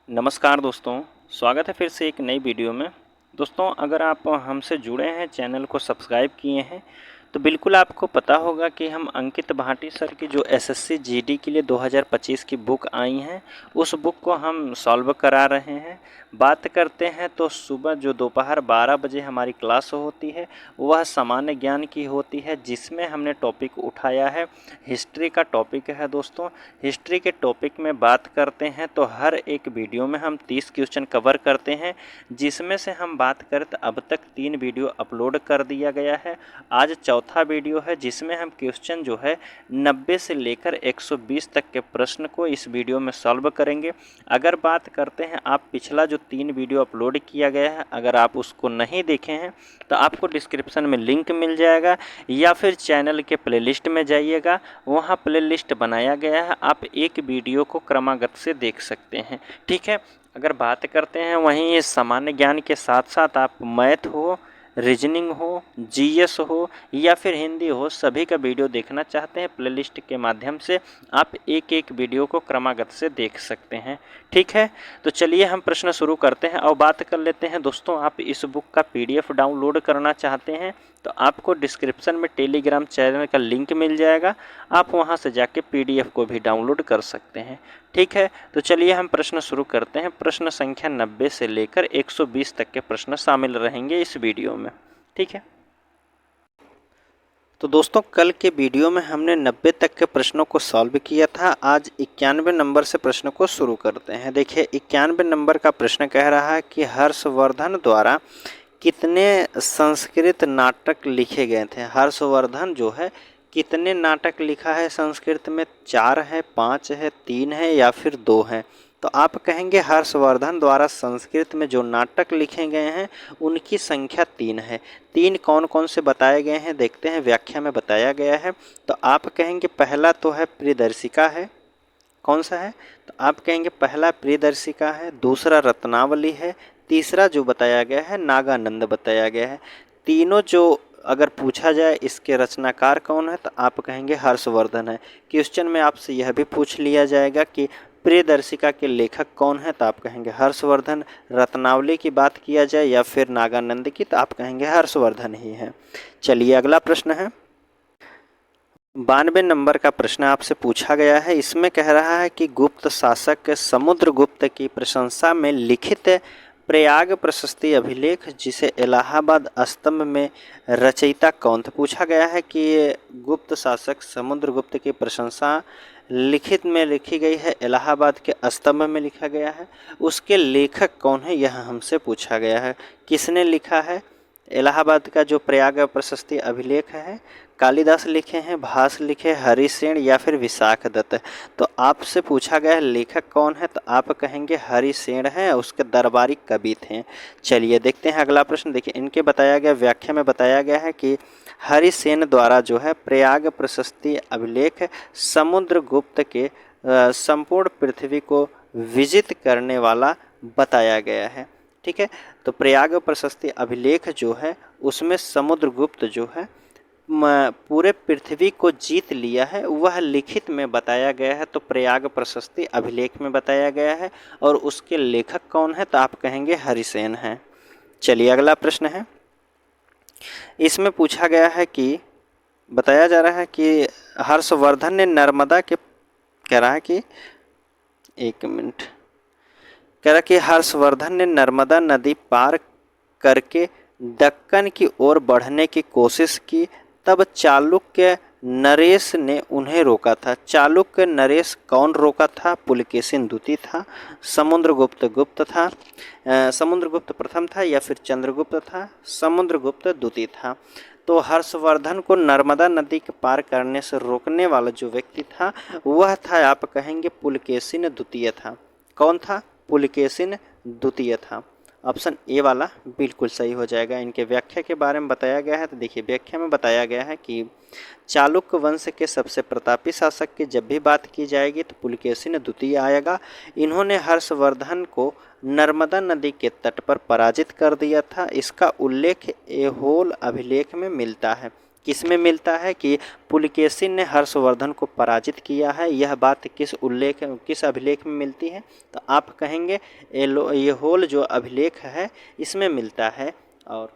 नमस्कार दोस्तों, स्वागत है फिर से एक नई वीडियो में। दोस्तों, अगर आप हमसे जुड़े हैं, चैनल को सब्सक्राइब किए हैं, तो बिल्कुल आपको पता होगा कि हम अंकित भाटी सर की जो एसएससी जीडी के लिए 2025 की बुक आई हैं, उस बुक को हम सॉल्व करा रहे हैं। बात करते हैं तो सुबह जो दोपहर 12 बजे हमारी क्लास होती है, वह सामान्य ज्ञान की होती है, जिसमें हमने टॉपिक उठाया है हिस्ट्री का टॉपिक है। दोस्तों, हिस्ट्री के टॉपिक में बात करते हैं तो हर एक वीडियो में हम 30 क्वेश्चन कवर करते हैं, जिसमें से हम बात करें तो अब तक 3 वीडियो अपलोड कर दिया गया है। आज चौथा वीडियो है, जिसमें हम क्वेश्चन जो है 90 से लेकर 120 तक के प्रश्न को इस वीडियो में सॉल्व करेंगे। अगर बात करते हैं, आप पिछला जो 3 वीडियो अपलोड किया गया है, अगर आप उसको नहीं देखे हैं तो आपको डिस्क्रिप्शन में लिंक मिल जाएगा, या फिर चैनल के प्लेलिस्ट में जाइएगा, वहाँ प्लेलिस्ट बनाया गया है, आप एक वीडियो को क्रमागत से देख सकते हैं। ठीक है, अगर बात करते हैं वहीं ये सामान्य ज्ञान के साथ साथ आप मैथ हो, रीजनिंग हो, जीएस हो या फिर हिंदी हो, सभी का वीडियो देखना चाहते हैं, प्लेलिस्ट के माध्यम से आप एक एक वीडियो को क्रमागत से देख सकते हैं। ठीक है, तो चलिए हम प्रश्न शुरू करते हैं और बात कर लेते हैं। दोस्तों, आप इस बुक का पीडीएफ डाउनलोड करना चाहते हैं तो आपको डिस्क्रिप्शन में टेलीग्राम चैनल का लिंक मिल जाएगा, आप वहां से जाके पीडीएफ को भी डाउनलोड कर सकते हैं। ठीक है, तो चलिए हम प्रश्न शुरू करते हैं। प्रश्न संख्या 90 से लेकर 120 तक के प्रश्न शामिल रहेंगे इस वीडियो में। ठीक है, तो दोस्तों, कल के वीडियो में हमने 90 तक के प्रश्नों को सॉल्व किया था। आज 91 नंबर से प्रश्न को शुरू करते हैं। देखिए, 91 नंबर का प्रश्न कह रहा है कि हर्षवर्धन द्वारा कितने संस्कृत नाटक लिखे गए थे। हर्षवर्धन जो है कितने नाटक लिखा है संस्कृत में? 4 है, 5 है, 3 है या फिर 2 है? तो आप कहेंगे हर्षवर्धन द्वारा संस्कृत में जो नाटक लिखे गए हैं उनकी संख्या 3 है। 3 कौन कौन से बताए गए हैं देखते हैं, व्याख्या में बताया गया है। तो आप कहेंगे पहला तो है प्रियदर्शिका है। कौन सा है? तो आप कहेंगे पहला प्रियदर्शिका है, दूसरा रत्नावली है, तीसरा जो बताया गया है नागानंद बताया गया है। तीनों जो अगर पूछा जाए इसके रचनाकार कौन है तो आप कहेंगे हर्षवर्धन है। क्वेश्चन में आपसे यह भी पूछ लिया जाएगा कि प्रियदर्शिका के लेखक कौन है तो आप कहेंगे हर्षवर्धन। रत्नावली की बात किया जाए या फिर नागानंद की तो आप कहेंगे हर्षवर्धन ही है। चलिए अगला प्रश्न है, 92 नंबर का प्रश्न आपसे पूछा गया है। इसमें कह रहा है कि गुप्त शासक समुद्रगुप्त की प्रशंसा में लिखित प्रयाग प्रशस्ति अभिलेख जिसे इलाहाबाद स्तंभ में रचयिता कौन था। पूछा गया है कि गुप्त शासक समुद्रगुप्त की प्रशंसा लिखित में लिखी गई है, इलाहाबाद के स्तंभ में लिखा गया है, उसके लेखक कौन है यह हमसे पूछा गया है। किसने लिखा है? इलाहाबाद का जो प्रयाग प्रशस्ति अभिलेख है कालिदास लिखे हैं, भास लिखे, हरिसेन या फिर विशाख दत्त। तो आपसे पूछा गया है लेखक कौन है तो आप कहेंगे हरिसेन है, उसके दरबारी कवि थे। चलिए देखते हैं अगला प्रश्न। देखिए, इनके बताया गया व्याख्या में बताया गया है कि हरिसेन द्वारा जो है प्रयाग प्रशस्ति अभिलेख समुद्रगुप्त के संपूर्ण पृथ्वी को विजित करने वाला बताया गया है। ठीक है, तो प्रयाग प्रशस्ति अभिलेख जो है उसमें समुद्रगुप्त जो है पूरे पृथ्वी को जीत लिया है, वह लिखित में बताया गया है। तो प्रयाग प्रशस्ति अभिलेख में बताया गया है और उसके लेखक कौन है तो आप कहेंगे हरिसेन हैं। चलिए अगला प्रश्न है, इसमें पूछा गया है कि बताया जा रहा है कि हर्षवर्धन ने नर्मदा के कह रहा है कि एक मिनट कह रहा कि हर्षवर्धन ने नर्मदा नदी पार करके दक्कन की ओर बढ़ने की कोशिश की, तब चालुक्य नरेश ने उन्हें रोका था। चालुक्य नरेश कौन रोका था? पुलकेशिन द्वितीय था, समुद्रगुप्त गुप्त था, समुद्रगुप्त प्रथम था या फिर चंद्रगुप्त था? समुद्रगुप्त द्वितीय था। तो हर्षवर्धन को नर्मदा नदी के पार करने से रोकने वाला जो व्यक्ति था वह था, आप कहेंगे पुलकेशिन द्वितीय था। कौन था? पुलकेशिन द्वितीय था। ऑप्शन ए वाला बिल्कुल सही हो जाएगा। इनके व्याख्या के बारे में बताया गया है तो देखिए, व्याख्या में बताया गया है कि चालुक्य वंश के सबसे प्रतापी शासक की जब भी बात की जाएगी तो पुलकेशिन द्वितीय आएगा। इन्होंने हर्षवर्धन को नर्मदा नदी के तट पर पराजित कर दिया था। इसका उल्लेख ऐहोल अभिलेख में मिलता है। किसमें मिलता है कि पुलकेशिन ने हर्षवर्धन को पराजित किया है। यह बात किस अभिलेख में मिलती है? तो आप कहेंगे ऐहोल जो अभिलेख है इसमें मिलता है। और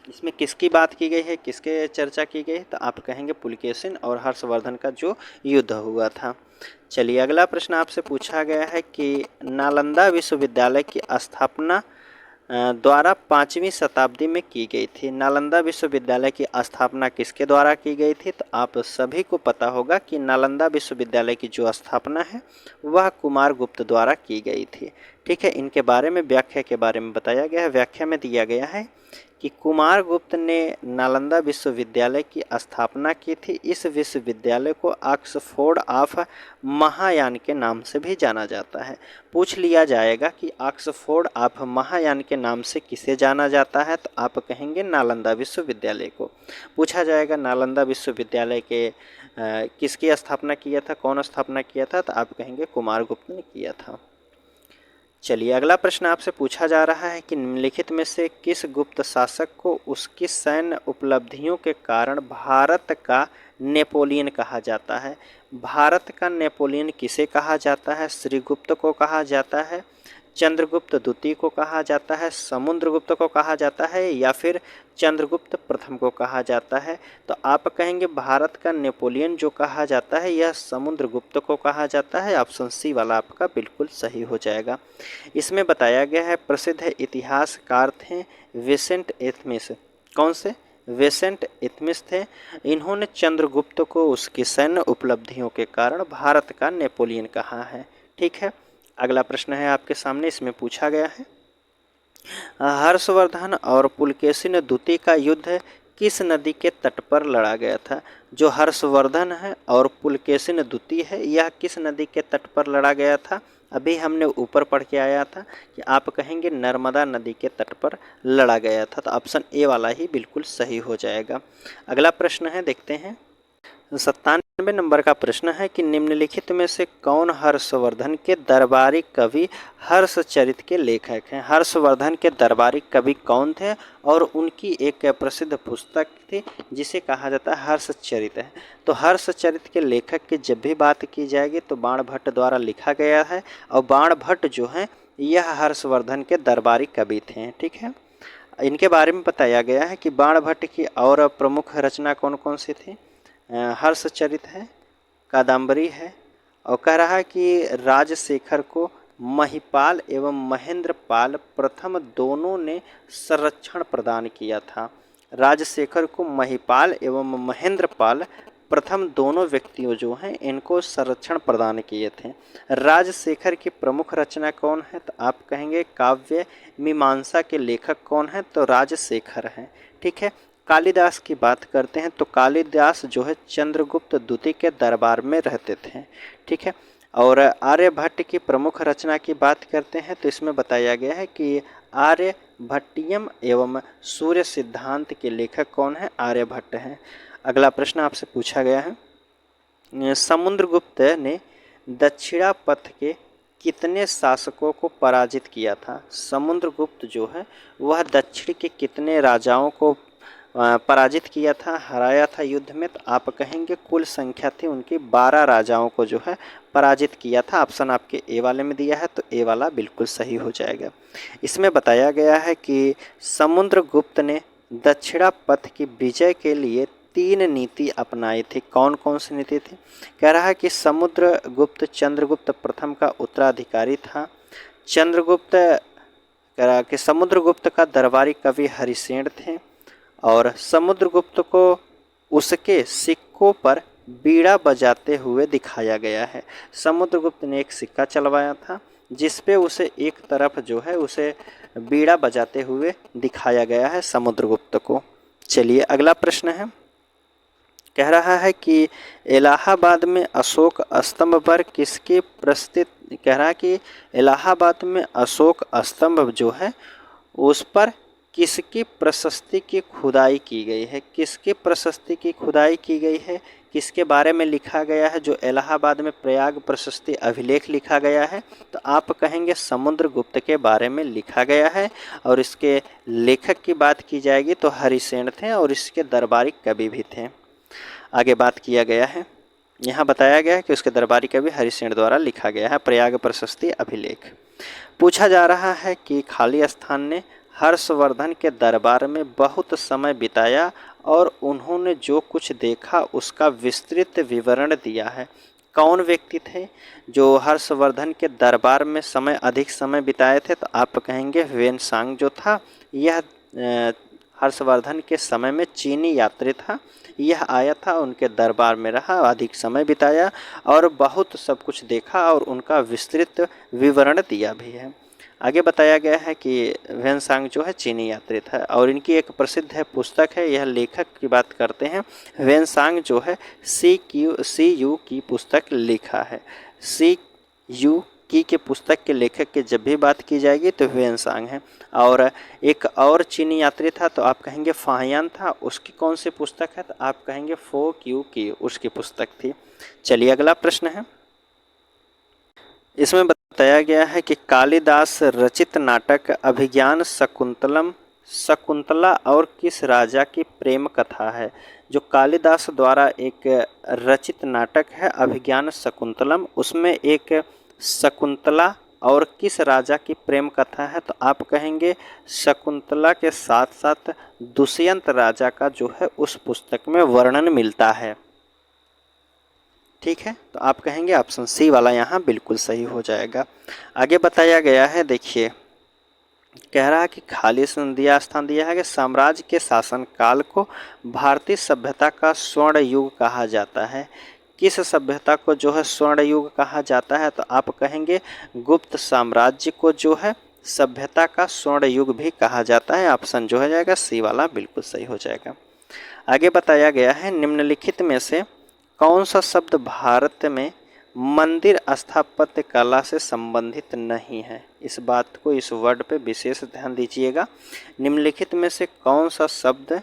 इसमें किसकी बात की गई है, किसके चर्चा की गई है? तो आप कहेंगे पुलकेशिन और हर्षवर्धन का जो युद्ध हुआ था। चलिए अगला प्रश्न आपसे पूछा गया है कि नालंदा विश्वविद्यालय की स्थापना द्वारा 5वीं शताब्दी में की गई थी। नालंदा विश्वविद्यालय की स्थापना किसके द्वारा की गई थी? तो आप सभी को पता होगा कि नालंदा विश्वविद्यालय की जो स्थापना है वह कुमारगुप्त द्वारा की गई थी। ठीक है, इनके बारे में व्याख्या के बारे में बताया गया है। व्याख्या में दिया गया है कि कुमारगुप्त ने नालंदा विश्वविद्यालय की स्थापना की थी। इस विश्वविद्यालय को ऑक्सफोर्ड ऑफ महायान के नाम से भी जाना जाता है। पूछ लिया जाएगा कि ऑक्सफोर्ड ऑफ महायान के नाम से किसे जाना जाता है? तो आप कहेंगे नालंदा विश्वविद्यालय को। पूछा जाएगा नालंदा विश्वविद्यालय के किसकी स्थापना किया था, कौन स्थापना किया था? तो आप कहेंगे कुमारगुप्त ने किया था। चलिए अगला प्रश्न आपसे पूछा जा रहा है कि निम्नलिखित में से किस गुप्त शासक को उसकी सैन्य उपलब्धियों के कारण भारत का नेपोलियन कहा जाता है? भारत का नेपोलियन किसे कहा जाता है? श्रीगुप्त को कहा जाता है, चंद्रगुप्त द्वितीय को कहा जाता है, समुद्रगुप्त को कहा जाता है या फिर चंद्रगुप्त प्रथम को कहा जाता है? तो आप कहेंगे भारत का नेपोलियन जो कहा जाता है यह समुद्रगुप्त को कहा जाता है। ऑप्शन सी वाला आपका बिल्कुल सही हो जाएगा। इसमें बताया गया है प्रसिद्ध इतिहासकार थे विसेंट एथमिस। कौन से? विसेंट एथमिस थे। इन्होंने चंद्रगुप्त को उसकी सैन्य उपलब्धियों के कारण भारत का नेपोलियन कहा है। ठीक है, अगला प्रश्न है आपके सामने। इसमें पूछा गया है हर्षवर्धन और पुलकेशिन द्वितीय का युद्ध किस नदी के तट पर लड़ा गया था? जो हर्षवर्धन है और पुलकेशिन द्वितीय है यह किस नदी के तट पर लड़ा गया था? अभी हमने ऊपर पढ़ के आया था कि आप कहेंगे नर्मदा नदी के तट पर लड़ा गया था। तो ऑप्शन ए वाला ही बिल्कुल सही हो जाएगा। अगला प्रश्न है, देखते हैं। 97 नंबर का प्रश्न है कि निम्नलिखित में से कौन हर्षवर्धन के दरबारी कवि हर्षचरित के लेखक हैं? हर्षवर्धन के दरबारी कवि कौन थे? और उनकी एक प्रसिद्ध पुस्तक थी जिसे कहा जाता है हर्षचरित है। तो हर्षचरित के लेखक की जब भी बात की जाएगी तो बाणभट्ट द्वारा लिखा गया है और बाणभट्ट जो है यह हर्षवर्धन के दरबारी कवि थे। ठीक है, इनके बारे में बताया गया है कि बाणभट्ट की और प्रमुख रचना कौन कौन सी थी? हर्षचरित है, कादम्बरी है, और कह रहा है कि राजशेखर को महिपाल एवं महेंद्रपाल प्रथम दोनों ने संरक्षण प्रदान किया था। राजशेखर को महिपाल एवं महेंद्रपाल प्रथम दोनों व्यक्तियों जो हैं इनको संरक्षण प्रदान किए थे। राजशेखर की प्रमुख रचना कौन है? तो आप कहेंगे काव्य मीमांसा के लेखक कौन है? तो राजशेखर हैं। ठीक है, कालिदास की बात करते हैं तो कालिदास जो है चंद्रगुप्त द्वितीय के दरबार में रहते थे। ठीक है, और आर्यभट्ट की प्रमुख रचना की बात करते हैं तो इसमें बताया गया है कि आर्यभट्टियम एवं सूर्य सिद्धांत के लेखक कौन है? आर्यभट्ट हैं। अगला प्रश्न आपसे पूछा गया है समुद्रगुप्त ने दक्षिणापथ के कितने शासकों को पराजित किया था? समुद्रगुप्त जो है वह दक्षिण के कितने राजाओं को पराजित किया था, हराया था युद्ध में? तो आप कहेंगे कुल संख्या थी उनकी 12 राजाओं को जो है पराजित किया था। ऑप्शन आपके ए वाले में दिया है तो ए वाला बिल्कुल सही हो जाएगा। इसमें बताया गया है कि समुद्रगुप्त ने दक्षिणापथ की विजय के लिए 3 नीति अपनाई थी। कौन कौन सी नीति थी? कह रहा है कि समुद्रगुप्त चंद्रगुप्त प्रथम का उत्तराधिकारी था। चंद्रगुप्त कह रहा है कि समुद्रगुप्त का दरबारी कवि हरिसेन थे और समुद्रगुप्त को उसके सिक्कों पर बीड़ा बजाते हुए दिखाया गया है। समुद्रगुप्त ने एक सिक्का चलवाया था जिस पे उसे एक तरफ जो है उसे बीड़ा बजाते हुए दिखाया गया है समुद्रगुप्त को। चलिए अगला प्रश्न है, कह रहा है कि इलाहाबाद में अशोक स्तंभ पर किसकी प्रस्थित कह रहा है कि इलाहाबाद में अशोक स्तंभ जो है उस पर किसकी प्रशस्ति की खुदाई की गई है? किसकी प्रशस्ति की खुदाई की गई है? किसके बारे में लिखा गया है जो इलाहाबाद में प्रयाग प्रशस्ति अभिलेख लिखा गया है? तो आप कहेंगे समुद्रगुप्त के बारे में लिखा गया है। और इसके लेखक की बात की जाएगी तो हरिसेन थे और इसके दरबारी कवि भी थे। आगे बात किया गया है, यहाँ बताया गया है कि उसके दरबारी कवि हरिसेन द्वारा लिखा गया है प्रयाग प्रशस्ति अभिलेख। पूछा जा रहा है कि खाली स्थान ने हर्षवर्धन के दरबार में बहुत समय बिताया और उन्होंने जो कुछ देखा उसका विस्तृत विवरण दिया है। कौन व्यक्ति थे जो हर्षवर्धन के दरबार में अधिक समय बिताए थे? तो आप कहेंगे ह्वेनसांग जो था, यह हर्षवर्धन के समय में चीनी यात्री था। यह आया था, उनके दरबार में रहा, अधिक समय बिताया और बहुत सब कुछ देखा और उनका विस्तृत विवरण दिया भी है। आगे बताया गया है कि ह्वेनसांग जो है चीनी यात्री था और इनकी एक प्रसिद्ध है पुस्तक है। यह लेखक की बात करते हैं, ह्वेनसांग जो है सी यू की पुस्तक लिखा है। सी यू की पुस्तक के लेखक की जब भी बात की जाएगी तो ह्वेनसांग है। और एक और चीनी यात्री था तो आप कहेंगे फाहियान था, उसकी कौन सी पुस्तक है? तो आप कहेंगे फो क्यू की उसकी पुस्तक थी। चलिए अगला प्रश्न है, इसमें बताया गया है कि कालिदास रचित नाटक अभिज्ञान शकुंतला और किस राजा की प्रेम कथा है? जो कालिदास द्वारा एक रचित नाटक है अभिज्ञान शकुंतलम, उसमें एक शकुंतला और किस राजा की प्रेम कथा है? तो आप कहेंगे शकुंतला के साथ साथ दुष्यंत राजा का जो है उस पुस्तक में वर्णन मिलता है। ठीक है, तो आप कहेंगे ऑप्शन सी वाला यहाँ बिल्कुल सही हो जाएगा। आगे बताया गया है, देखिए कह रहा है कि खाली स्थान दिया है कि साम्राज्य के शासनकाल को भारतीय सभ्यता का स्वर्ण युग कहा जाता है। किस सभ्यता को जो है स्वर्ण युग कहा जाता है? तो आप कहेंगे गुप्त साम्राज्य को जो है सभ्यता का स्वर्ण युग भी कहा जाता है। ऑप्शन जो हो जाएगा सी वाला बिल्कुल सही हो जाएगा। आगे बताया गया है, निम्नलिखित में से कौन सा शब्द भारत में मंदिर स्थापत्य कला से संबंधित नहीं है? इस बात को, इस वर्ड पे विशेष ध्यान दीजिएगा। निम्नलिखित में से कौन सा शब्द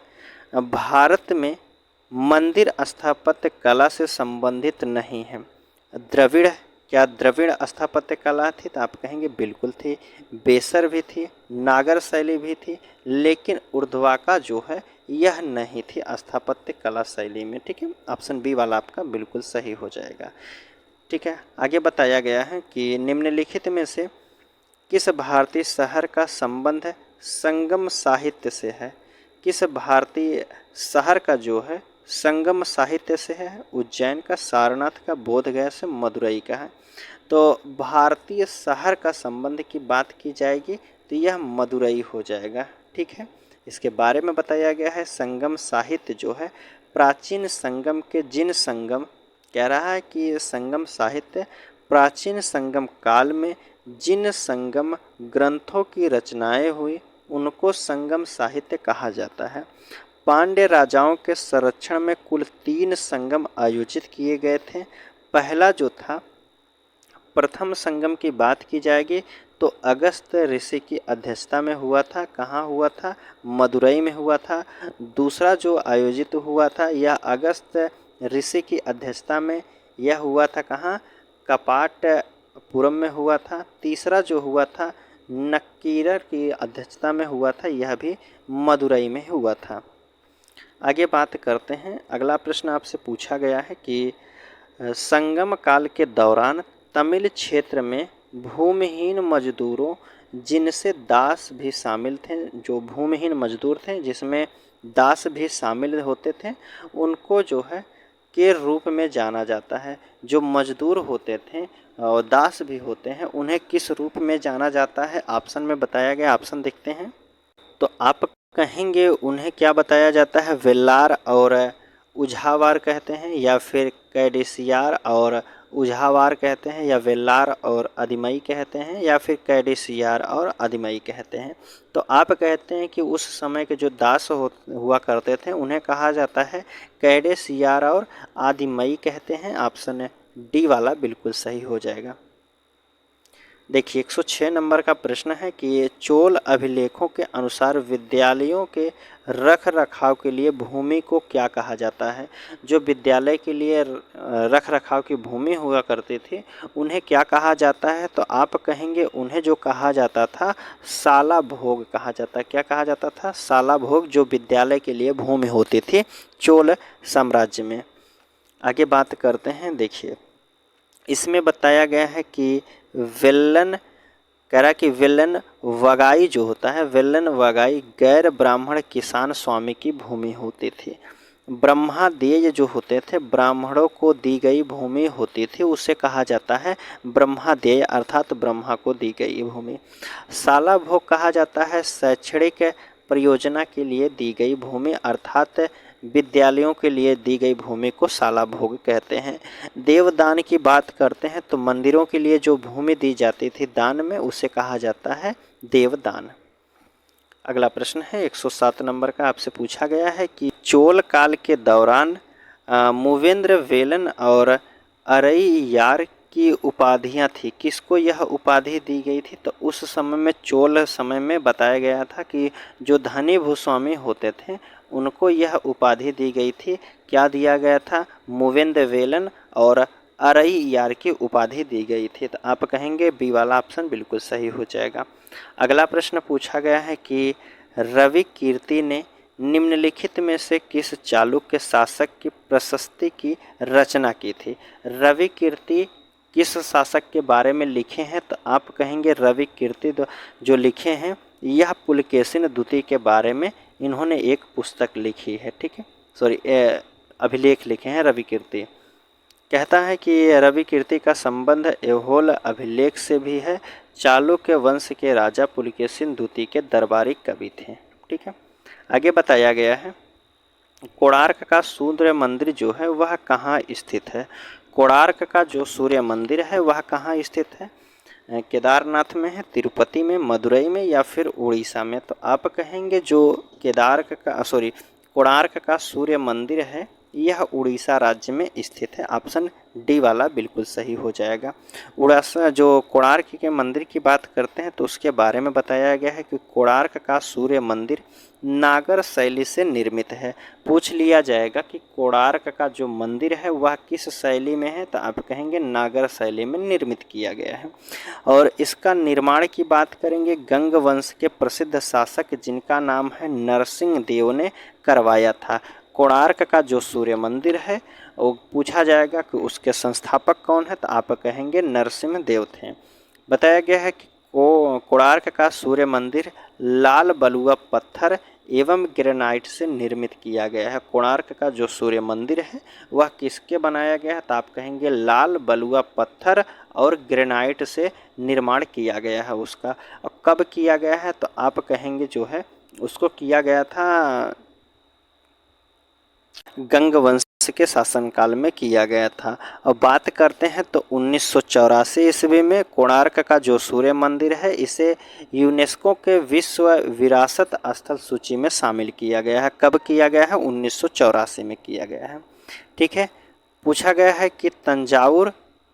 भारत में मंदिर स्थापत्य कला से संबंधित नहीं है? द्रविड़, क्या द्रविड़ स्थापत्य कला थी? तो आप कहेंगे बिल्कुल थी। बेसर भी थी, नागर शैली भी थी, लेकिन उर्ध्वाका जो है यह नहीं थी स्थापत्य कला शैली में। ठीक है, ऑप्शन बी वाला आपका बिल्कुल सही हो जाएगा। ठीक है, आगे बताया गया है कि निम्नलिखित में से किस भारतीय शहर का संबंध संगम साहित्य से है? किस भारतीय शहर का जो है संगम साहित्य से है? उज्जैन का, सारनाथ का, बोधगया से, मदुरई का है। तो भारतीय शहर का संबंध की बात की जाएगी तो यह मदुरई हो जाएगा। ठीक है, इसके बारे में बताया गया है संगम साहित्य जो है प्राचीन संगम के जिन संगम, कह रहा है कि संगम साहित्य प्राचीन संगम काल में जिन संगम ग्रंथों की रचनाएं हुई उनको संगम साहित्य कहा जाता है। पांड्य राजाओं के संरक्षण में कुल 3 संगम आयोजित किए गए थे। पहला जो था, प्रथम संगम की बात की जाएगी तो अगस्त ऋषि की अध्यक्षता में हुआ था। कहाँ हुआ था? मदुरई में हुआ था। दूसरा जो आयोजित हुआ था यह अगस्त ऋषि की अध्यक्षता में यह हुआ था कहाँ? कपाटपुरम में हुआ था। तीसरा जो हुआ था नक्कीरर की अध्यक्षता में हुआ था, यह भी मदुरई में हुआ था। आगे बात करते हैं, अगला प्रश्न आपसे पूछा गया है कि संगम काल के दौरान तमिल क्षेत्र में भूमिहीन मजदूरों, जिनसे दास भी शामिल थे, जो भूमिहीन मजदूर थे जिसमें दास भी शामिल होते थे, उनको जो है के रूप में जाना जाता है। जो मजदूर होते थे और दास भी होते हैं उन्हें किस रूप में जाना जाता है? ऑप्शन में बताया गया, ऑप्शन देखते हैं। तो आप कहेंगे उन्हें क्या बताया जाता है? वेल्लार और उझावार कहते हैं, या फिर कैडेसियार और उझावार कहते हैं, या वेल्लार और अधिमई कहते हैं, या फिर कैडेसियार और अधिमई कहते हैं। तो आप कहते हैं कि उस समय के जो दास हुआ करते थे उन्हें कहा जाता है कैडेसियार और आदिमई कहते हैं। ऑप्शन डी वाला बिल्कुल सही हो जाएगा। देखिए 106 नंबर का प्रश्न है कि ये चोल अभिलेखों के अनुसार विद्यालयों के रख रखाव के लिए भूमि को क्या कहा जाता है। जो विद्यालय के लिए रख रखाव की भूमि हुआ करती थी उन्हें क्या कहा जाता है, तो आप कहेंगे उन्हें जो कहा जाता था साला भोग कहा जाता है। क्या कहा जाता था? साला भोग, जो विद्यालय के लिए भूमि होती थी चोल साम्राज्य में। आगे बात करते हैं। देखिए इसमें बताया गया है कि वेल्लन कह रहा है कि वेल्लन वगाई जो होता है, वेल्लन वगाई गैर ब्राह्मण किसान स्वामी की भूमि होती थी। ब्रह्मादेय जो होते थे, ब्राह्मणों को दी गई भूमि होती थी, उसे कहा जाता है ब्रह्मादेय, अर्थात ब्रह्मा को दी गई भूमि। साला भोग कहा जाता है शैक्षणिक परियोजना के लिए दी गई भूमि, अर्थात विद्यालयों के लिए दी गई भूमि को साला भोग कहते हैं। देवदान की बात करते हैं तो मंदिरों के लिए जो भूमि दी जाती थी दान में, उसे कहा जाता है देवदान। अगला प्रश्न है 107 नंबर का, आपसे पूछा गया है कि चोल काल के दौरान मूवेंद्र वेलन और अरैयार की उपाधियां थी, किसको यह उपाधि दी गई थी? तो उस समय में चोल समय में बताया गया था कि जो धनी भूस्वामी होते थे उनको यह उपाधि दी गई थी। क्या दिया गया था? मूवेंद्र वेलन और अरैयार की उपाधि दी गई थी। तो आप कहेंगे बी वाला ऑप्शन बिल्कुल सही हो जाएगा। अगला प्रश्न पूछा गया है कि रवि कीर्ति ने निम्नलिखित में से किस चालुक्य शासक की प्रशस्ति की रचना की थी? रवि कीर्ति किस शासक के बारे में लिखे हैं? तो आप कहेंगे रवि कीर्ति जो लिखे हैं यह पुलकेशिन द्वितीय के बारे में इन्होंने एक पुस्तक लिखी है। ठीक है, सॉरी अभिलेख लिखे हैं रवि कीर्ति। कहता है कि रवि कीर्ति का संबंध ऐहोल अभिलेख से भी है। चालुक्य वंश के राजा पुलकेशिन द्वितीय के दरबारी कवि थे। ठीक है, आगे बताया गया है कोणार्क का सूर्य मंदिर जो है वह कहाँ स्थित है? कोणार्क का जो सूर्य मंदिर है वह कहाँ स्थित है? केदारनाथ में है, तिरुपति में, मदुरई में या फिर उड़ीसा में? तो आप कहेंगे जो कोणार्क का सूर्य मंदिर है यह उड़ीसा राज्य में स्थित है। ऑप्शन डी वाला बिल्कुल सही हो जाएगा। उड़ीसा जो कोणार्क के मंदिर की बात करते हैं तो उसके बारे में बताया गया है कि कोणार्क का सूर्य मंदिर नागर शैली से निर्मित है। पूछ लिया जाएगा कि कोणार्क का जो मंदिर है वह किस शैली में है, तो आप कहेंगे नागर शैली में निर्मित किया गया है। और इसका निर्माण की बात करेंगे गंग वंश के प्रसिद्ध शासक जिनका नाम है नरसिंह देव ने करवाया था। कोणार्क का जो सूर्य मंदिर है वो पूछा जाएगा कि उसके संस्थापक कौन है, तो आप कहेंगे नरसिंह देव थे। बताया गया है कि कोणार्क का सूर्य मंदिर लाल बलुआ पत्थर एवं ग्रेनाइट से निर्मित किया गया है। कोणार्क का जो सूर्य मंदिर है वह किसके बनाया गया है, तो आप कहेंगे लाल बलुआ पत्थर और ग्रेनाइट से निर्माण किया गया है उसका। और कब किया गया है, तो आप कहेंगे जो है उसको किया गया था गंग वंश के शासनकाल में किया गया था। और बात करते हैं तो 1984 ईस्वी में कोणार्क का जो सूर्य मंदिर है इसे यूनेस्को के विश्व विरासत स्थल सूची में शामिल किया गया है। कब किया गया है? 1984 में किया गया है। ठीक है, पूछा गया है कि तंजावुर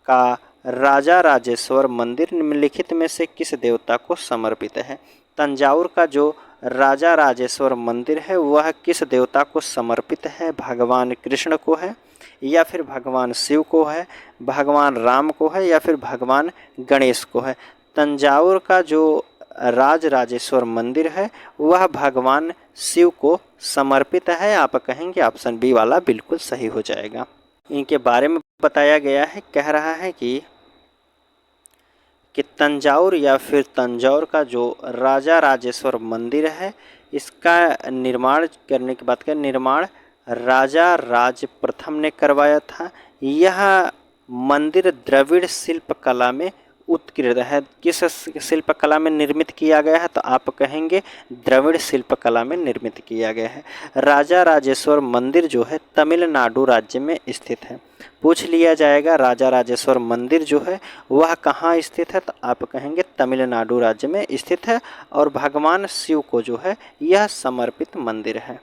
का राजा राजेश्वर मंदिर निम्नलिखित में से किस देवता को समर्पित है? तंजावुर का जो राजा राजेश्वर मंदिर है वह किस देवता को समर्पित है? भगवान कृष्ण को है या फिर भगवान शिव को है, भगवान राम को है या फिर भगवान गणेश को है? तंजावुर का जो राजेश्वर मंदिर है वह भगवान शिव को समर्पित है। आप कहेंगे ऑप्शन बी वाला बिल्कुल सही हो जाएगा। इनके बारे में बताया गया है, कह रहा है कि तंजावुर या फिर तंजौर का जो राजा राजेश्वर मंदिर है इसका निर्माण करने की बात करें, निर्माण राजा राज प्रथम ने करवाया था। यह मंदिर द्रविड़ शिल्पकला में उत्कृष्ट है। किस शिल्पकला में निर्मित किया गया है, तो आप कहेंगे द्रविड़ शिल्पकला में निर्मित किया गया है। राजा राजेश्वर मंदिर जो है तमिलनाडु राज्य में स्थित है। पूछ लिया जाएगा राजा राजेश्वर मंदिर जो है वह कहाँ स्थित है, तो आप कहेंगे तमिलनाडु राज्य में स्थित है और भगवान शिव को जो है यह समर्पित मंदिर है।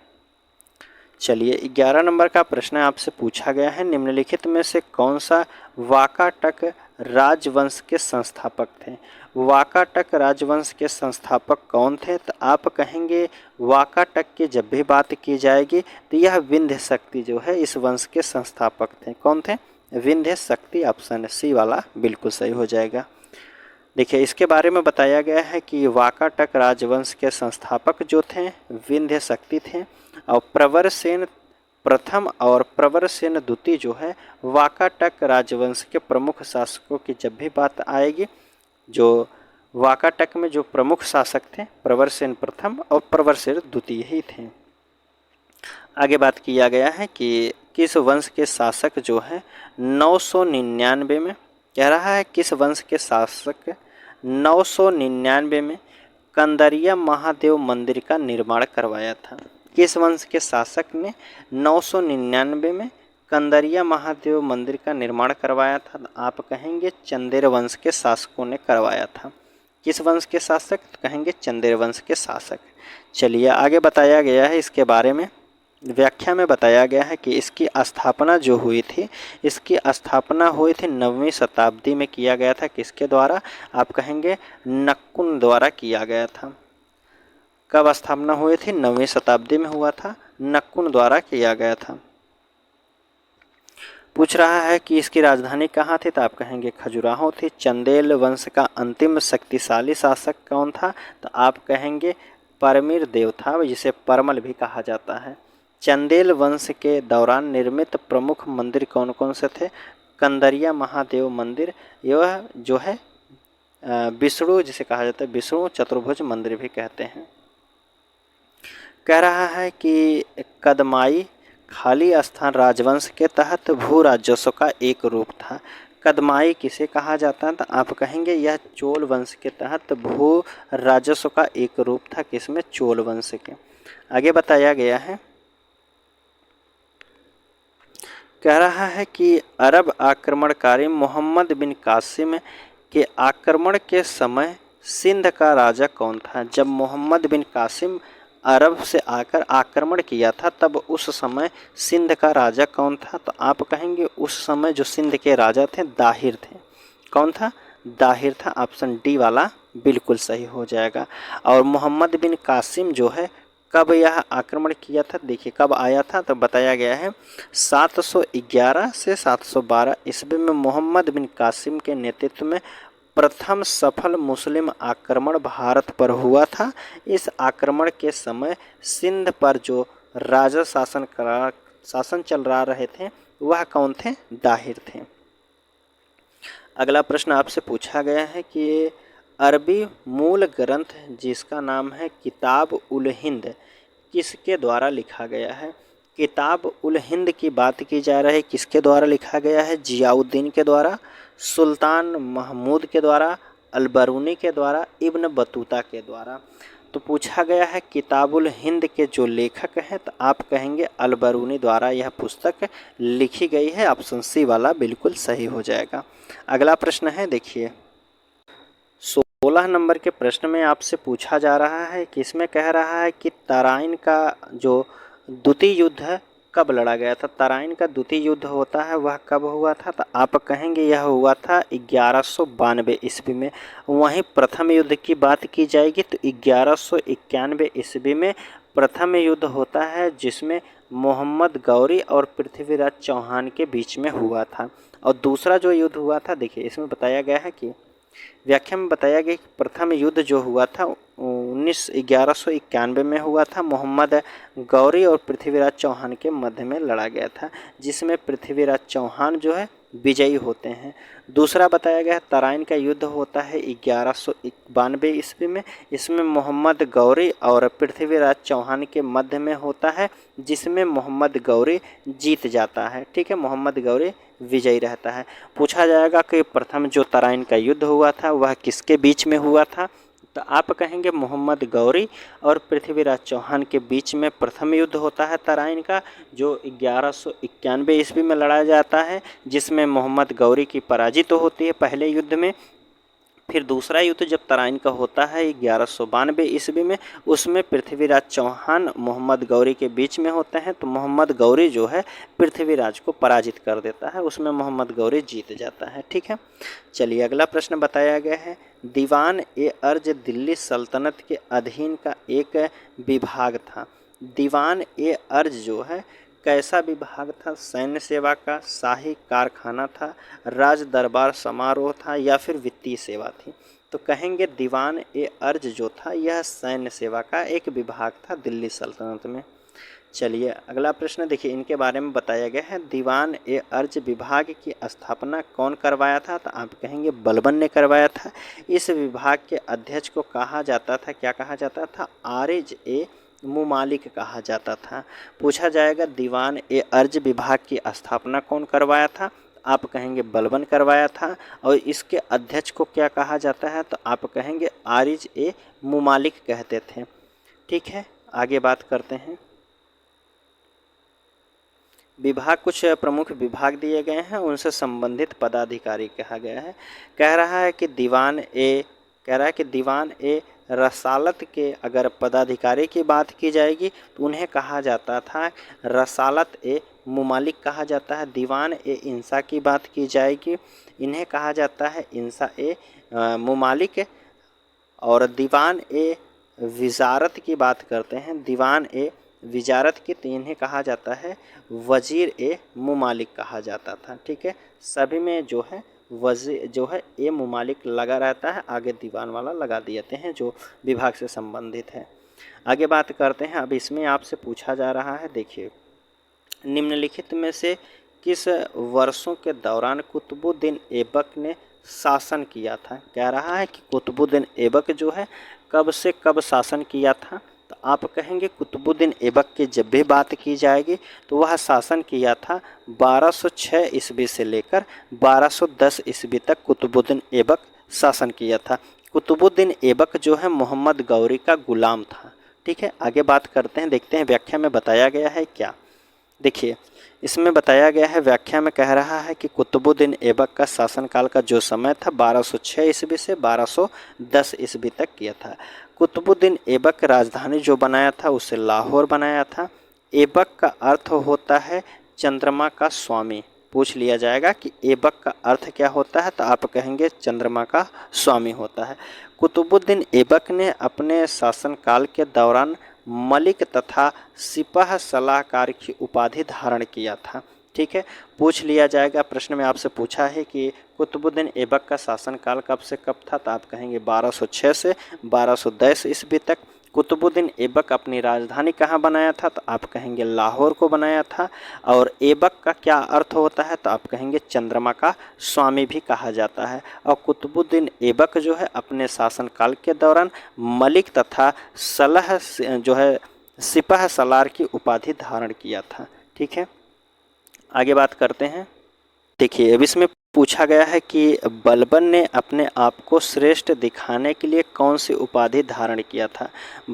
चलिए 11 नंबर का प्रश्न आपसे पूछा गया है, निम्नलिखित में से कौन सा वाकाटक राजवंश के संस्थापक थे। वाकाटक राजवंश के संस्थापक कौन थे? तो आप कहेंगे वाकाटक की जब भी बात की जाएगी तो यह विंध्य शक्ति जो है इस वंश के संस्थापक थे। कौन थे? विंध्य शक्ति। ऑप्शन सी वाला बिल्कुल सही हो जाएगा। देखिए इसके बारे में बताया गया है कि वाकाटक राजवंश के संस्थापक जो थे विंध्य शक्ति थे, और प्रवरसेन प्रथम और प्रवरसेन द्वितीय जो है वाकाटक राजवंश के प्रमुख शासकों की जब भी बात आएगी, जो वाकाटक में जो प्रमुख शासक थे प्रवरसेन प्रथम और प्रवरसेन द्वितीय ही थे। आगे बात किया गया है कि किस वंश के शासक जो है 999 में, कह रहा है किस वंश के शासक 999 में कंदरिया महादेव मंदिर का निर्माण करवाया था। किस वंश के शासक ने 999 में कंदरिया महादेव मंदिर का निर्माण करवाया था? आप कहेंगे चंदेर वंश के शासकों ने करवाया था। किस वंश के शासक? कहेंगे चंदेर वंश के शासक। चलिए आगे बताया गया है इसके बारे में, व्याख्या में बताया गया है कि इसकी स्थापना जो हुई थी, इसकी स्थापना हुई थी 9वीं शताब्दी में किया गया था। किसके द्वारा? आप कहेंगे नक्कुन द्वारा किया गया था। कब स्थापना हुई थी? 9वीं शताब्दी में हुआ था, नक्कुन द्वारा किया गया था। पूछ रहा है कि इसकी राजधानी कहाँ थी? तो आप कहेंगे खजुराहो थी। चंदेल वंश का अंतिम शक्तिशाली शासक कौन था? तो आप कहेंगे परमिर देव था, जिसे परमल भी कहा जाता है। चंदेल वंश के दौरान निर्मित प्रमुख मंदिर कौन कौन से थे? कंदरिया महादेव मंदिर, यह जो है विष्णु जिसे कहा जाता है, विष्णु चतुर्भुज मंदिर भी कहते हैं। कह रहा है कि कदमाई खाली स्थान राजवंश के तहत भू राजस्व का एक रूप था। कदमाई किसे कहा जाता है? तो आप कहेंगे यह चोल वंश के तहत भू राजस्व का एक रूप था। किसमें? चोल वंश के। आगे बताया गया है, कह रहा है कि अरब आक्रमणकारी मोहम्मद बिन कासिम के आक्रमण के समय सिंध का राजा कौन था? जब मोहम्मद बिन कासिम अरब से आकर आक्रमण किया था तब उस समय सिंध का राजा कौन था? तो आप कहेंगे उस समय जो सिंध के राजा थे दाहिर थे। कौन था? दाहिर था। ऑप्शन डी वाला बिल्कुल सही हो जाएगा। और मोहम्मद बिन कासिम जो है कब यह आक्रमण किया था? देखिए कब आया था, तो बताया गया है 711 से 712 ईस्वी में मोहम्मद बिन कासिम के नेतृत्व में प्रथम सफल मुस्लिम आक्रमण भारत पर हुआ था। इस आक्रमण के समय सिंध पर जो राजा शासन चल रहे थे वह कौन थे? दाहिर थे। अगला प्रश्न आपसे पूछा गया है कि अरबी मूल ग्रंथ जिसका नाम है किताब उल हिंद किसके द्वारा लिखा गया है? किताब उल हिंद की बात की जा रही है, किसके द्वारा लिखा गया है? जियाउद्दीन के द्वारा, सुल्तान महमूद के द्वारा, अलबरूनी के द्वारा, इब्न बतूता के द्वारा। तो पूछा गया है किताबुल हिंद के जो लेखक हैं, तो आप कहेंगे अलबरूनी द्वारा यह पुस्तक लिखी गई है। ऑप्शन सी वाला बिल्कुल सही हो जाएगा। अगला प्रश्न है, देखिए 16 नंबर के प्रश्न में आपसे पूछा जा रहा है कि इसमें कह रहा है कि तराइन का जो द्वितीय युद्ध है कब लड़ा गया था? तराइन का द्वितीय युद्ध होता है वह कब हुआ था? तो आप कहेंगे यह हुआ था 1192 ईस्वी में। वहीं प्रथम युद्ध की बात की जाएगी तो 1191 ईस्वी में प्रथम युद्ध होता है, जिसमें मोहम्मद गौरी और पृथ्वीराज चौहान के बीच में हुआ था। और दूसरा जो युद्ध हुआ था, देखिए इसमें बताया गया है कि व्याख्या में बताया गया कि प्रथम युद्ध जो हुआ था 1191 में हुआ था, मोहम्मद गौरी और पृथ्वीराज चौहान के मध्य में लड़ा गया था, जिसमें पृथ्वीराज चौहान जो है विजयी होते हैं। दूसरा बताया गया तराइन का युद्ध होता है 1192 ईस्वी में, इसमें मोहम्मद गौरी और पृथ्वीराज चौहान के मध्य में होता है, जिसमें मोहम्मद गौरी जीत जाता है। ठीक है, मोहम्मद गौरी विजयी रहता है। पूछा जाएगा कि प्रथम जो तराइन का युद्ध हुआ था वह किसके बीच में हुआ था? तो आप कहेंगे मोहम्मद गौरी और पृथ्वीराज चौहान के बीच में प्रथम युद्ध होता है तराइन का, जो 1191 ईस्वी में लड़ा जाता है, जिसमें मोहम्मद गौरी की पराजित होती है पहले युद्ध में। फिर दूसरा युद्ध जब तराइन का होता है 1192 ईस्वी में, उसमें पृथ्वीराज चौहान मोहम्मद गौरी के बीच में होते हैं। तो मोहम्मद गौरी जो है पृथ्वीराज को पराजित कर देता है, उसमें मोहम्मद गौरी जीत जाता है। ठीक है, चलिए अगला प्रश्न बताया गया है, दीवान ए अर्ज दिल्ली सल्तनत के अधीन का एक विभाग था। दीवान ए अर्ज जो है कैसा विभाग था? सैन्य सेवा का, शाही कारखाना था, राज दरबार समारोह था, या फिर वित्तीय सेवा थी? तो कहेंगे दीवान ए अर्ज जो था यह सैन्य सेवा का एक विभाग था दिल्ली सल्तनत में। चलिए अगला प्रश्न देखिए, इनके बारे में बताया गया है, दीवान ए अर्ज विभाग की स्थापना कौन करवाया था? तो आप कहेंगे बलबन ने करवाया था। इस विभाग के अध्यक्ष को कहा जाता था, क्या कहा जाता था? आरिज ए मुमालिक कहा जाता था। पूछा जाएगा दीवान ए अर्ज विभाग की स्थापना कौन करवाया था? आप कहेंगे बलबन करवाया था। और इसके अध्यक्ष को क्या कहा जाता है? तो आप कहेंगे आरिज ए मुमालिक कहते थे। ठीक है, आगे बात करते हैं। विभाग, कुछ प्रमुख विभाग दिए गए हैं, उनसे संबंधित पदाधिकारी कहा गया है। कह रहा है कि दीवान ए रसालत के अगर पदाधिकारी की बात की जाएगी तो उन्हें कहा जाता था रसालत ए मुमालिक कहा जाता है। दीवान ए इंसा की बात की जाएगी, इन्हें कहा जाता है इंसा ए मुमालिक। और दीवान ए विजारत की बात करते हैं, दीवान ए विजारत की, तो इन्हें कहा जाता है वजीर ए मुमालिक कहा जाता था। ठीक है, सभी में जो है वजीर जो है ए मुमालिक लगा रहता है, आगे दीवान वाला लगा देते हैं जो विभाग से संबंधित है। आगे बात करते हैं। अब इसमें आपसे पूछा जा रहा है, देखिए निम्नलिखित में से किस वर्षों के दौरान कुतुबुद्दीन ऐबक ने शासन किया था? कह रहा है कि कुतुबुद्दीन ऐबक जो है कब से कब शासन किया था? तो आप कहेंगे कुतुबुद्दीन ऐबक की जब भी बात की जाएगी तो वह शासन किया था 1206 ईस्वी से लेकर 1210 ईस्वी तक कुतुबुद्दीन ऐबक शासन किया था। कुतुबुद्दीन ऐबक जो है मोहम्मद गौरी का गुलाम था। ठीक है, आगे बात करते हैं, देखते हैं व्याख्या में बताया गया है क्या। देखिए इसमें बताया गया है, व्याख्या में कह रहा है कि कुतुबुद्दीन ऐबक का शासनकाल का जो समय था 1206 ईस्वी से 1210 ईस्वी तक किया था। कुतुबुद्दीन ऐबक राजधानी जो बनाया था उसे लाहौर बनाया था। ऐबक का अर्थ होता है चंद्रमा का स्वामी। पूछ लिया जाएगा कि ऐबक का अर्थ क्या होता है, तो आप कहेंगे चंद्रमा का स्वामी होता है। कुतुबुद्दीन ऐबक ने अपने शासनकाल के दौरान मलिक तथा सिपाह सलाहकार की उपाधि धारण किया था। ठीक है, पूछ लिया जाएगा, प्रश्न में आपसे पूछा है कि कुतुबुद्दीन ऐबक का शासनकाल कब से कब था, तो आप कहेंगे 1206 से 1210 ईस्वी तक। कुतुबुद्दीन ऐबक अपनी राजधानी कहाँ बनाया था, तो आप कहेंगे लाहौर को बनाया था। और ऐबक का क्या अर्थ होता है, तो आप कहेंगे चंद्रमा का स्वामी भी कहा जाता है। और कुतुबुद्दीन ऐबक जो है अपने शासनकाल के दौरान मलिक तथा सलाह जो है सिपाह सलार की उपाधि धारण किया था। ठीक है, आगे बात करते हैं। देखिए अब इसमें पूछा गया है कि बलबन ने अपने आप को श्रेष्ठ दिखाने के लिए कौन सी उपाधि धारण किया था।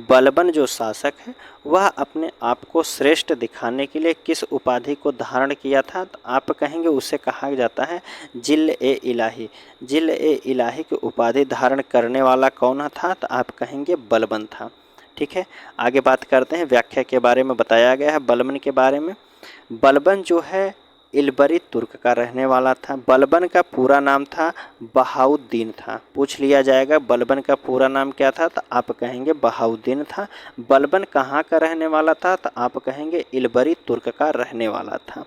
बलबन जो शासक है वह अपने आप को श्रेष्ठ दिखाने के लिए किस उपाधि को धारण किया था, तो आप कहेंगे उसे कहा जाता है जिल ए इलाही। जिल ए इलाही की उपाधि धारण करने वाला कौन था, तो आप कहेंगे बलबन था। ठीक है, आगे बात करते हैं, व्याख्या के बारे में बताया गया है बलबन के बारे में। बलबन जो है इलबरी तुर्क का रहने वाला था। बलबन का पूरा नाम था बहाउद्दीन था। पूछ लिया जाएगा बलबन का पूरा नाम क्या था, तो आप कहेंगे बहाउद्दीन था। बलबन कहाँ का रहने वाला था, तो आप कहेंगे इलबरी तुर्क का रहने वाला था।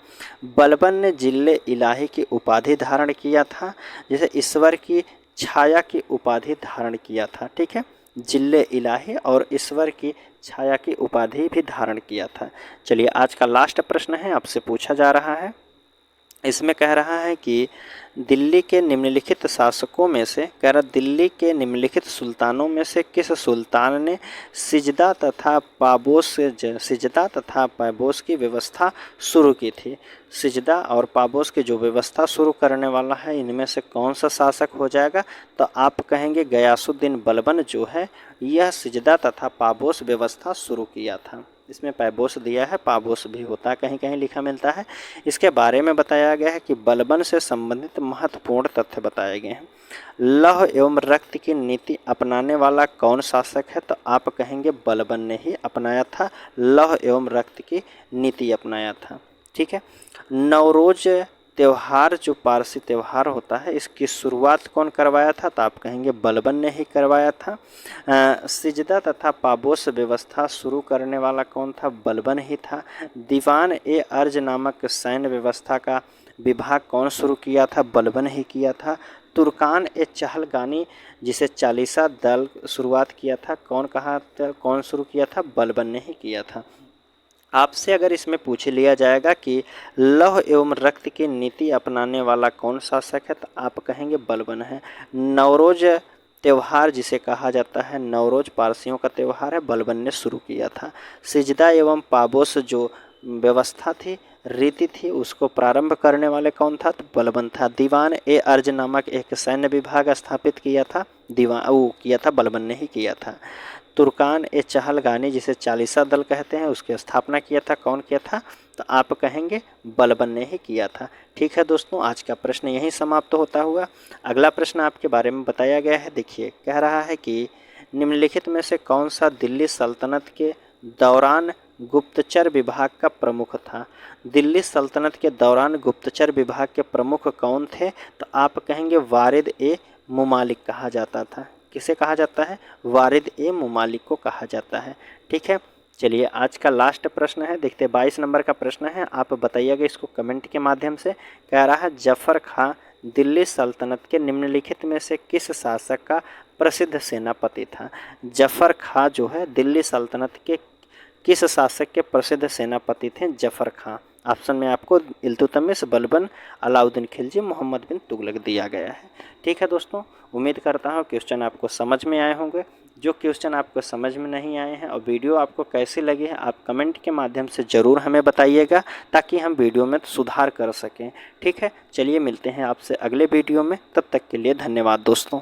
बलबन ने जिल्ले इलाही की उपाधि धारण किया था, जैसे ईश्वर की छाया की उपाधि धारण किया था। ठीक है, जिल्ले इलाही और ईश्वर की छाया की उपाधि भी धारण किया था। चलिए आज का लास्ट प्रश्न है, आपसे पूछा जा रहा है, इसमें कह रहा है कि दिल्ली के निम्नलिखित शासकों में से, कह रहा दिल्ली के निम्नलिखित सुल्तानों में से किस सुल्तान ने सिजदा तथा पाबोस की व्यवस्था शुरू की थी। सिजदा और पाबोस की जो व्यवस्था शुरू करने वाला है इनमें से कौन सा शासक हो जाएगा, तो आप कहेंगे गयासुद्दीन बलबन जो है यह सिजदा तथा पाबोस व्यवस्था शुरू किया था। इसमें पैबोस दिया है, पाबोस भी होता है, कहीं कहीं लिखा मिलता है। इसके बारे में बताया गया है कि बलबन से संबंधित महत्वपूर्ण तथ्य बताए गए हैं। लौह एवं रक्त की नीति अपनाने वाला कौन शासक है? तो आप कहेंगे बलबन ने ही अपनाया था, लौह एवं रक्त की नीति अपनाया था। ठीक है। नवरोज त्यौहार जो पारसी त्यौहार होता है, इसकी शुरुआत कौन करवाया था? तो आप कहेंगे बलबन ने ही करवाया था। सिजदा तथा पाबोस व्यवस्था शुरू करने वाला कौन था? बलबन ही था। दीवान ए अर्ज नामक सैन्य व्यवस्था का विभाग कौन शुरू किया था? बलबन ही किया था। तुर्कान ए चहलगानी जिसे चालीसा दल शुरुआत किया था, कौन शुरू किया था? बलबन ने ही किया था। आपसे अगर इसमें पूछ लिया जाएगा कि लौह एवं रक्त की नीति अपनाने वाला कौन शासक है, तो आप कहेंगे बलबन है। नवरोज त्यौहार जिसे कहा जाता है, नवरोज पारसियों का त्यौहार है, बलबन ने शुरू किया था। सिजदा एवं पाबोस जो व्यवस्था थी, रीति थी, उसको प्रारंभ करने वाले कौन था? तो बलबन था। दीवान ए अर्ज नामक एक सैन्य विभाग स्थापित किया था, बलबन ने ही किया था। तुर्कान ए चहलगानी जिसे चालीसा दल कहते हैं, उसकी स्थापना किया था, कौन किया था? तो आप कहेंगे बलबन ने ही किया था। ठीक है दोस्तों, आज का प्रश्न यहीं समाप्त होता हुआ। अगला प्रश्न आपके बारे में बताया गया है, देखिए कह रहा है कि निम्नलिखित में से कौन सा दिल्ली सल्तनत के दौरान गुप्तचर विभाग का प्रमुख था? दिल्ली सल्तनत के दौरान गुप्तचर विभाग के प्रमुख कौन थे? तो आप कहेंगे वारिद ए मुमालिक कहा जाता था। किसे कहा जाता है? वारिद ए मुमालिक को कहा जाता है। ठीक है, चलिए आज का लास्ट प्रश्न है, देखते 22 नंबर का प्रश्न है, आप बताइएगा इसको कमेंट के माध्यम से। कह रहा है जफर खां दिल्ली सल्तनत के निम्नलिखित में से किस शासक का प्रसिद्ध सेनापति था? जफर खां जो है दिल्ली सल्तनत के किस शासक के प्रसिद्ध सेनापति थे? जफर खां। ऑप्शन में आपको इल्तुतमिश, बलबन, अलाउद्दीन खिलजी, मोहम्मद बिन तुगलक दिया गया है। ठीक है दोस्तों, उम्मीद करता हूँ क्वेश्चन आपको समझ में आए होंगे। जो क्वेश्चन आपको समझ में नहीं आए हैं और वीडियो आपको कैसी लगी है, आप कमेंट के माध्यम से ज़रूर हमें बताइएगा, ताकि हम वीडियो में सुधार कर सकें। ठीक है, चलिए मिलते हैं आपसे अगले वीडियो में, तब तक के लिए धन्यवाद दोस्तों।